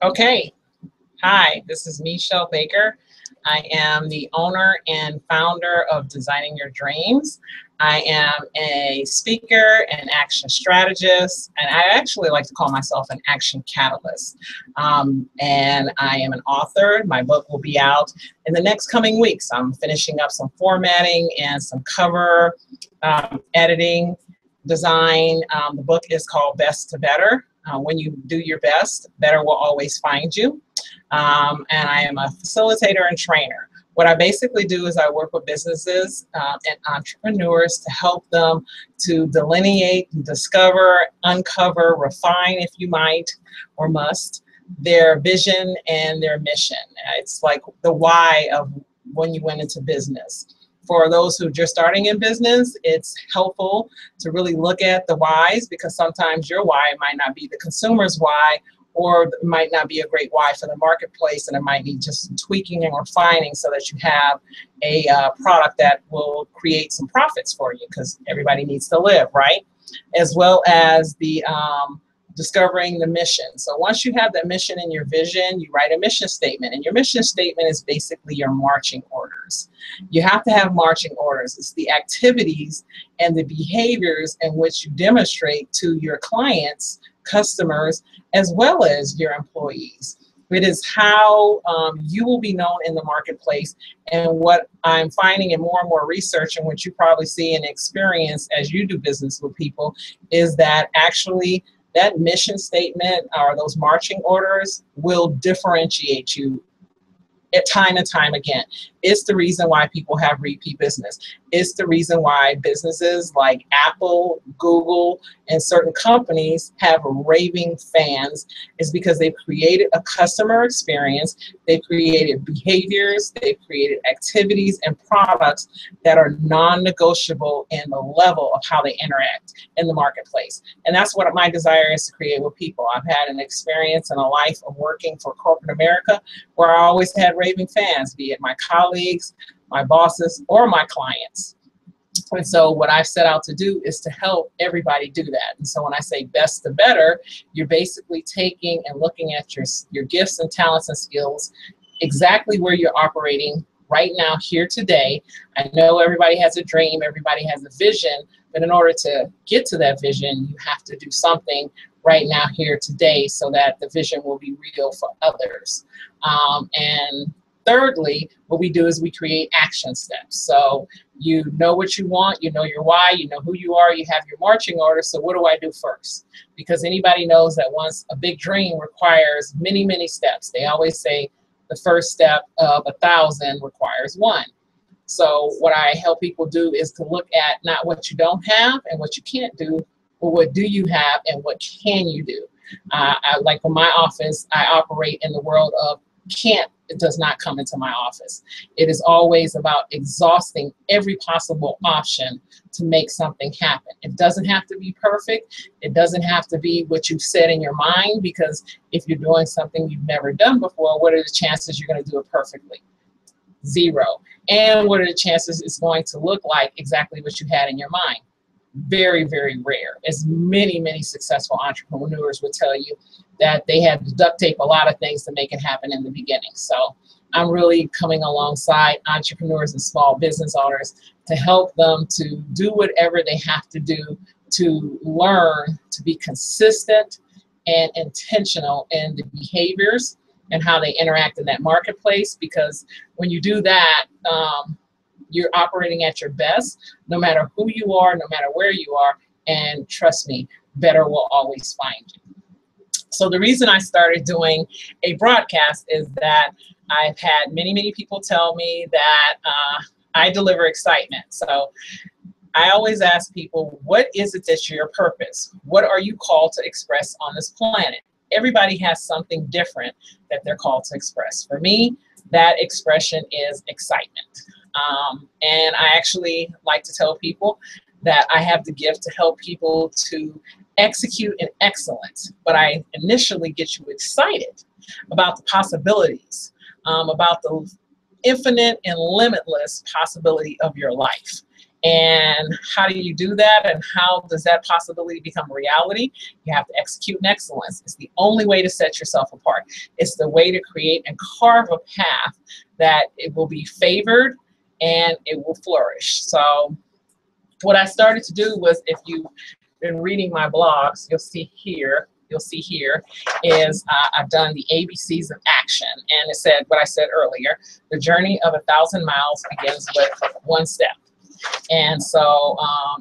Okay, hi, this is Meshell Baker. I am the owner and founder of Designing Your Dreams. I am a speaker and action strategist, and I actually like to call myself an action catalyst. And I am an author. My book will be out in the next coming weeks. I'm finishing up some formatting and some cover editing, design. The book is called Best to Better. When you do your best, better will always find you. And I am a facilitator and trainer. What I basically do is I work with businesses and entrepreneurs to help them to delineate, discover, uncover, refine, if you might or must, their vision and their mission. It's like the why of when you went into business. For those who are just starting in business, it's helpful to really look at the whys, because sometimes your why might not be the consumer's why, or it might not be a great why for the marketplace, and it might need just some tweaking and refining so that you have a product that will create some profits for you, because everybody needs to live, right? As well as the discovering the mission. So once you have that mission and your vision, you write a mission statement, and your mission statement is basically your marching orders. You have to have marching orders. It's the activities and the behaviors in which you demonstrate to your clients, customers, as well as your employees. It is how you will be known in the marketplace. And what I'm finding in more and more research, and what you probably see and experience as you do business with people, is that actually that mission statement or those marching orders will differentiate you at time and time again. It's the reason why people have repeat business. It's the reason why businesses like Apple, Google, and certain companies have raving fans, is because they've created a customer experience, they've created behaviors, they've created activities and products that are non-negotiable in the level of how they interact in the marketplace. And that's what my desire is to create with people. I've had an experience and a life of working for corporate America where I always had raving fans, be it my colleagues, my bosses, or my clients. And so what I've set out to do is to help everybody do that. And so when I say best to better, you're basically taking and looking at your gifts and talents and skills, exactly where you're operating right now, here today. I know everybody has a dream, everybody has a vision, but in order to get to that vision, you have to do something right now, here today, so that the vision will be real for others. And thirdly, what we do is we create action steps. So you know what you want, you know your why, you know who you are, you have your marching orders. So what do I do first? Because anybody knows that once a big dream requires many, many steps. They always say the first step of 1,000 requires one. So what I help people do is to look at not what you don't have and what you can't do, but what do you have and what can you do? Like in my office, I operate in the world of can't. It does not come into my office. It is always about exhausting every possible option to make something happen. It doesn't have to be perfect. It doesn't have to be what you've said in your mind, because if you're doing something you've never done before, what are the chances you're going to do it perfectly? Zero. And what are the chances it's going to look like exactly what you had in your mind? Very, very rare. As many, many successful entrepreneurs would tell you that they had to duct tape a lot of things to make it happen in the beginning. So I'm really coming alongside entrepreneurs and small business owners to help them to do whatever they have to do to learn to be consistent and intentional in the behaviors and how they interact in that marketplace. Because when you do that, you're operating at your best, no matter who you are, no matter where you are, and trust me, better will always find you. So the reason I started doing a broadcast is that I've had many, many people tell me that I deliver excitement. So I always ask people, what is it that's your purpose? What are you called to express on this planet? Everybody has something different that they're called to express. For me, that expression is excitement. And I actually like to tell people that I have the gift to help people to execute in excellence, but I initially get you excited about the possibilities, about the infinite and limitless possibility of your life. And how do you do that? And how does that possibility become reality? You have to execute in excellence. It's the only way to set yourself apart. It's the way to create and carve a path that it will be favored and it will flourish. So what I started to do was, if you've been reading my blogs, you'll see here is I've done the ABCs of action. And it said what I said earlier: the journey of 1,000 miles begins with one step. And so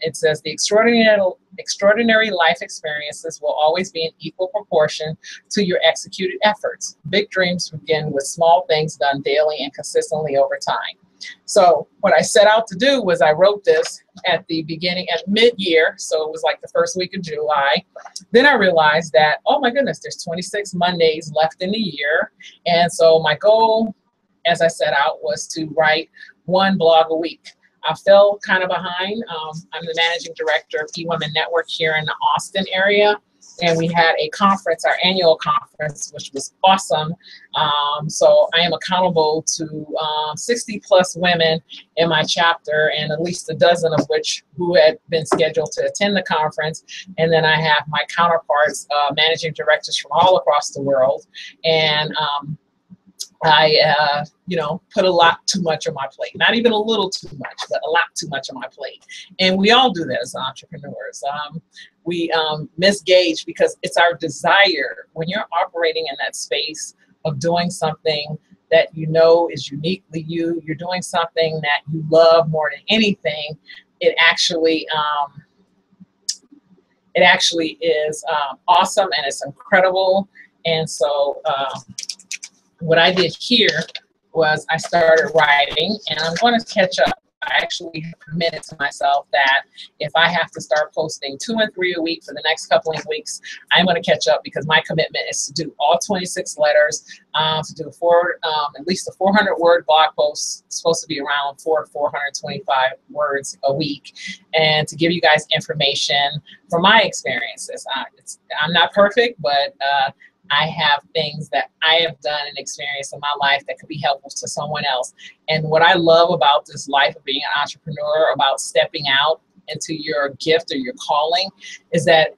it says the extraordinary life experiences will always be in equal proportion to your executed efforts. Big dreams begin with small things done daily and consistently over time. So what I set out to do was, I wrote this at mid-year, so it was like the first week of July. Then I realized that, oh my goodness, there's 26 Mondays left in the year. And so my goal, as I set out, was to write one blog a week. I fell kind of behind. I'm the managing director of eWomen Network here in the Austin area. And we had a conference, our annual conference, which was awesome. So I am accountable to 60 plus women in my chapter, and at least a dozen of which who had been scheduled to attend the conference. And then I have my counterparts, managing directors from all across the world. And I, put a lot too much on my plate. Not even a little too much, but a lot too much on my plate. And we all do that as entrepreneurs. We misgauge, because it's our desire, when you're operating in that space of doing something that you know is uniquely you, you're doing something that you love more than anything, it actually is awesome, and it's incredible. And so what I did here was I started writing, and I'm going to catch up. I actually committed to myself that if I have to start posting 2 and 3 a week for the next couple of weeks, I'm going to catch up, because my commitment is to do all 26 letters, to do at least a 400-word blog post. It's supposed to be around 425 words a week, and to give you guys information from my experiences. I'm not perfect, but I have things that I have done and experienced in my life that could be helpful to someone else. And what I love about this life of being an entrepreneur, about stepping out into your gift or your calling, is that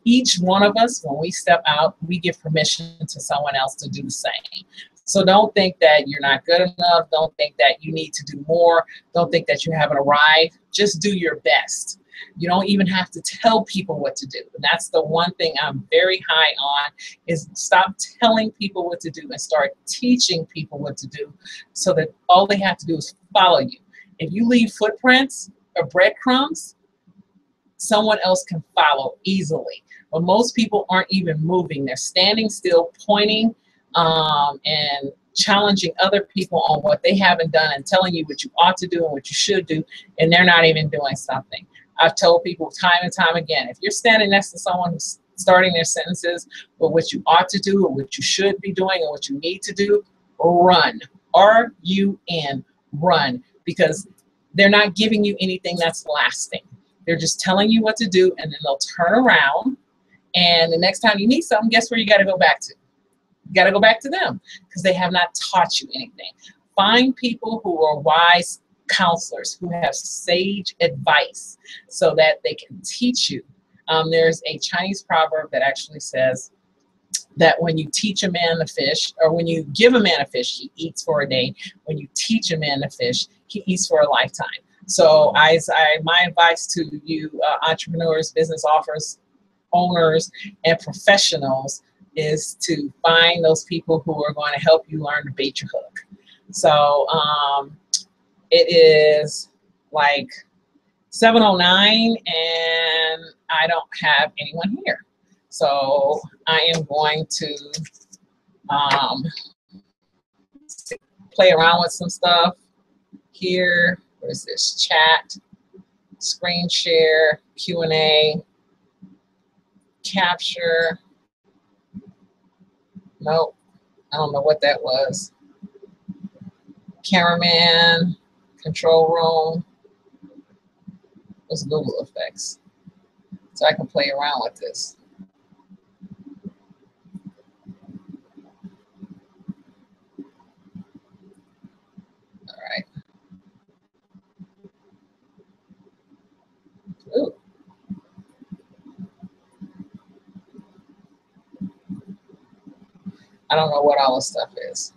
each one of us, when we step out, we give permission to someone else to do the same. So don't think that you're not good enough. Don't think that you need to do more. Don't think that you haven't arrived. Just do your best. You don't even have to tell people what to do. And that's the one thing I'm very high on, is stop telling people what to do and start teaching people what to do, so that all they have to do is follow you. If you leave footprints or breadcrumbs, someone else can follow easily. But most people aren't even moving. They're standing still, pointing and challenging other people on what they haven't done and telling you what you ought to do and what you should do, and they're not even doing something. I've told people time and time again, if you're standing next to someone who's starting their sentences with what you ought to do or what you should be doing or what you need to do, run. R-U-N, run. Because they're not giving you anything that's lasting. They're just telling you what to do, and then they'll turn around, and the next time you need something, guess where you got to go back to? You got to go back to them, because they have not taught you anything. Find people who are wise counselors, who have sage advice, so that they can teach you. There's a Chinese proverb that actually says that when you teach a man to fish, or when you give a man a fish, he eats for a day. When you teach a man to fish, he eats for a lifetime. So my advice to you entrepreneurs, business owners, and professionals is to find those people who are going to help you learn to bait your hook. So it is like 7:09, and I don't have anyone here. So I am going to play around with some stuff here. Where's this? Chat, screen share, Q&A, capture. Nope, I don't know what that was. Cameraman, control room. Those Google effects. So I can play around with this. All right. I don't know what all this stuff is.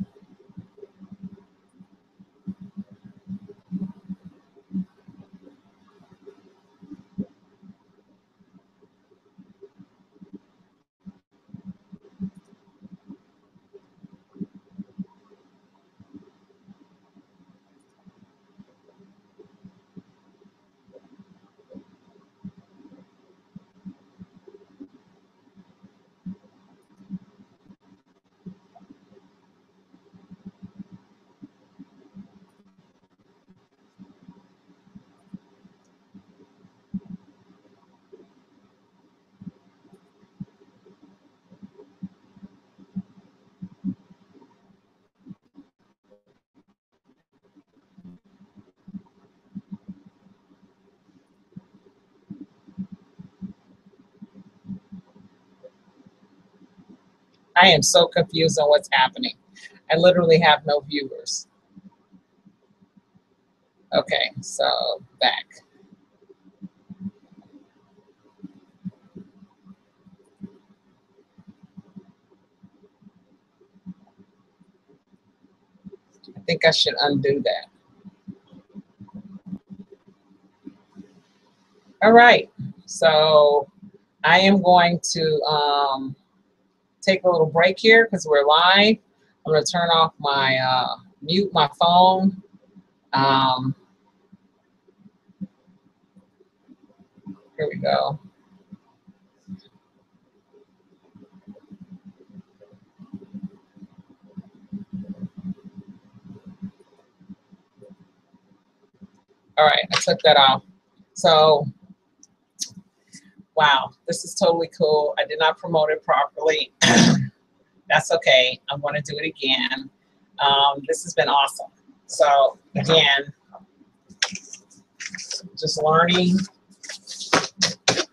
I am so confused on what's happening. I literally have no viewers. Okay, so back. I think I should undo that. All right, so I am going to take a little break here because we're live. I'm going to turn off my, mute my phone. Here we go. All right, I took that off. So, wow, this is totally cool. I did not promote it properly. That's okay. I'm going to do it again. This has been awesome. So, again, just learning.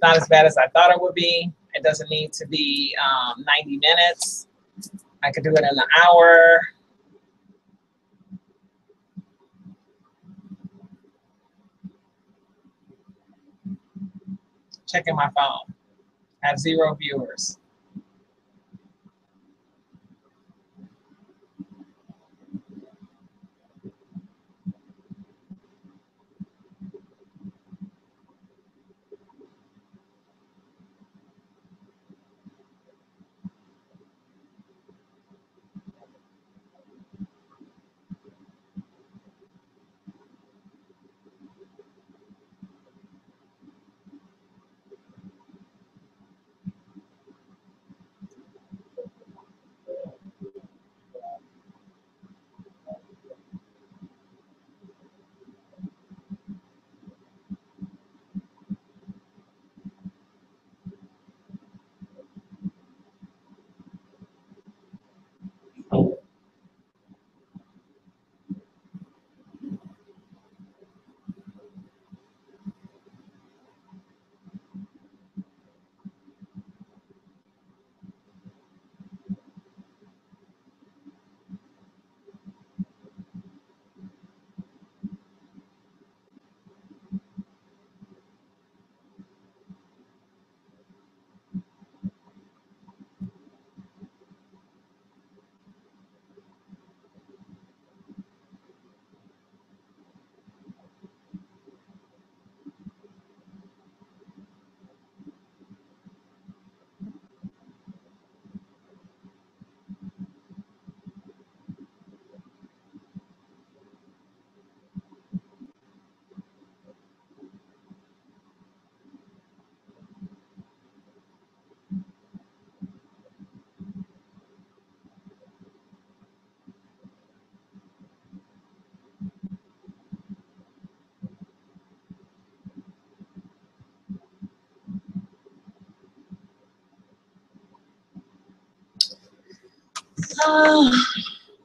Not as bad as I thought it would be. It doesn't need to be 90 minutes. I could do it in an hour. Checking my phone. I have 0 viewers.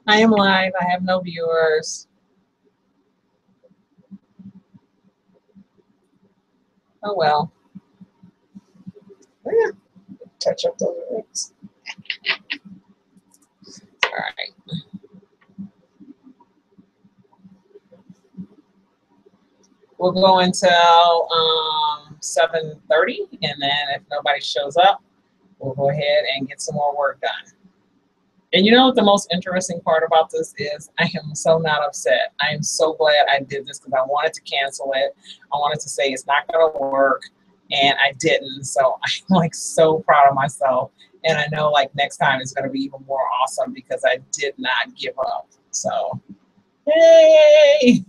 I am live. I have no viewers. Oh well. Yeah. Touch up those links. All right. We'll go until 7:30, and then if nobody shows up, we'll go ahead and get some more work done. And you know what the most interesting part about this is? I am so not upset. I am so glad I did this because I wanted to cancel it. I wanted to say it's not going to work, and I didn't. So I'm like so proud of myself. And I know like next time it's going to be even more awesome because I did not give up. So, yay!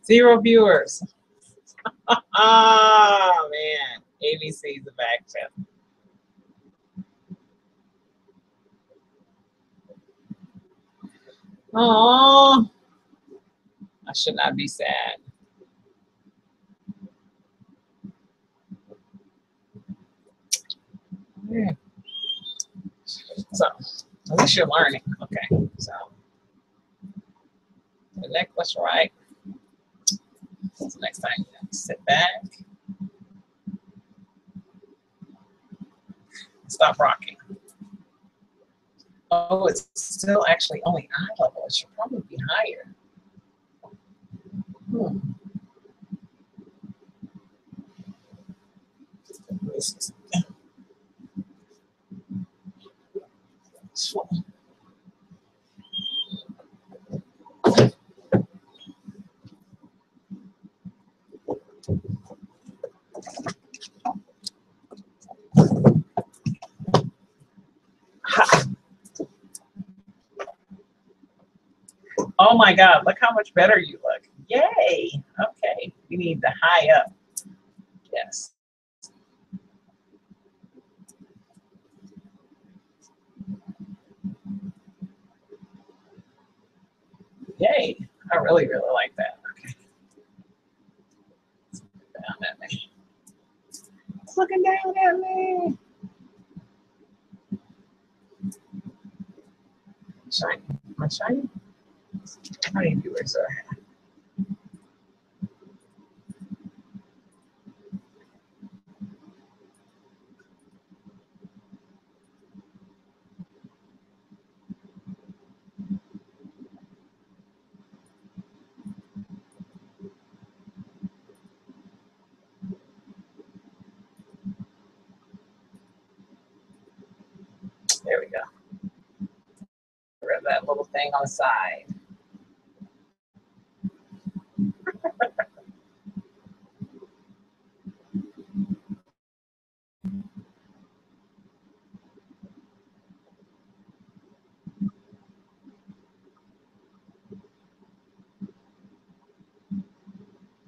Zero viewers. Oh man, ABC's a back channel. Oh, I should not be sad. Yeah. So at least you're learning. Okay, so the necklace, right? So next time, you have to sit back, stop rocking. Oh, it's still actually only eye level. It should probably be higher. Hmm. Oh my God, look how much better you look. Yay. Okay, you need the high up. Yes. Yay. I really, really like that. Okay. Down at me. It's looking down at me. Shiny. Am I shiny? How many viewers do I have? There we go. Rid that little thing on the side.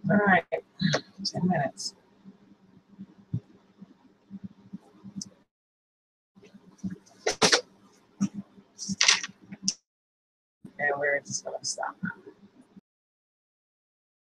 All right, 10 minutes. And we're just gonna stop now.